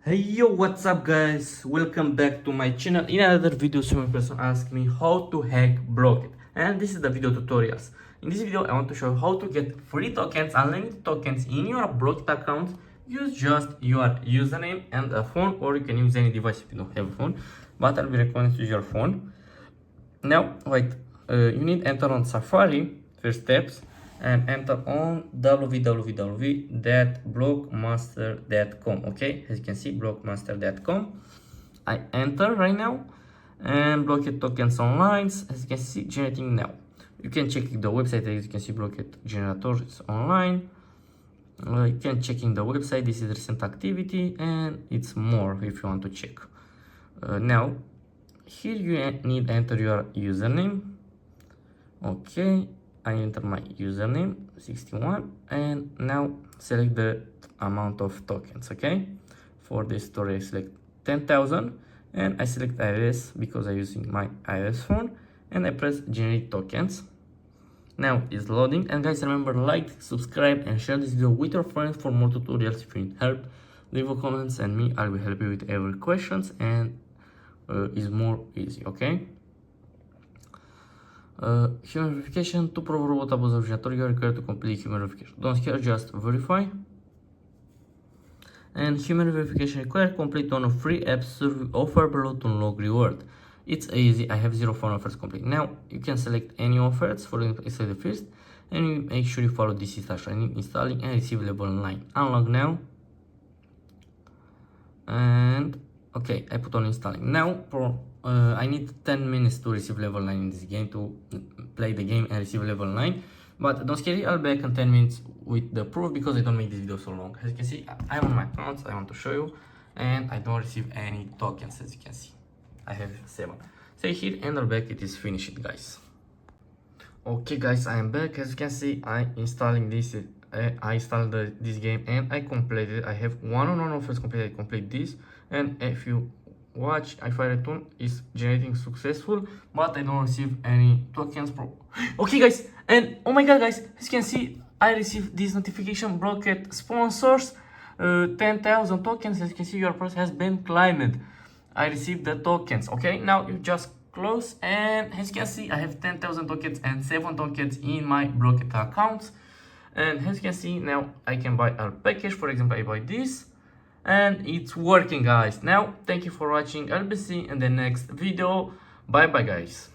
Hey yo, what's up guys? Welcome back to my channel. In another video, some person asked me how to hack Blooket, and this is the video tutorials. In this video I want to show you how to get free tokens, unlimited tokens in your Blooket account. Use just your username and a phone, or you can use any device if you don't have a phone, but I'll be recommending to use your phone. Now wait, you need to enter on Safari, first steps, and enter on www.blockmaster.com. okay, as you can see, blockmaster.com. I enter right now, and Blooket tokens online, as you can see, generating now. You can check the website, as you can see, Blooket generators online. You can check in the website, this is recent activity, and it's more if you want to check. Now here you need to enter your username. Okay, I enter my username 61, and now select the amount of tokens. Okay, for this story I select 10,000, and I select iOS because I'm using my iOS phone, and I press generate tokens. Now it's loading, and guys, remember, like, subscribe, and share this video with your friends for more tutorials. If you need help, leave a comments, and me, I will help you with every questions, and is more easy. Okay, human verification. To prove robot abuse originator, you are required to complete human verification. Don't care, just verify. And human verification required, complete on a free app survey offer below to unlock reward. It's easy, I have 0 phone offers complete. Now you can select any offers, for example, select the first, and you make sure you follow this instruction: installing and receive level online. Unlock now, and okay, I put on installing. Now I need 10 minutes to receive level 9 in this game, to play the game and receive level 9. But don't scare, I'll be back in 10 minutes with the proof, because I don't make this video so long. As you can see, I'm on my accounts, I want to show you, and I don't receive any tokens. As you can see, I have 7. Say here, and I'll back, it is finished, guys. Okay guys, I am back. As you can see, I installing this. I installed this game, and I completed. I have 1 offers completed. I complete this, and if you watch, if I return, is generating successful, but I don't receive any tokens. Okay guys, and oh my god guys, as you can see, I received this notification: Blooket sponsors 10,000 tokens. As you can see, your price has been climbed. I received the tokens. Okay, now you just close, and as you can see, I have 10,000 tokens and 7 tokens in my Blooket account. And as you can see, now I can buy a package. For example, I buy this, and it's working, guys. Now thank you for watching. I'll be seeing you in the next video. Bye bye guys.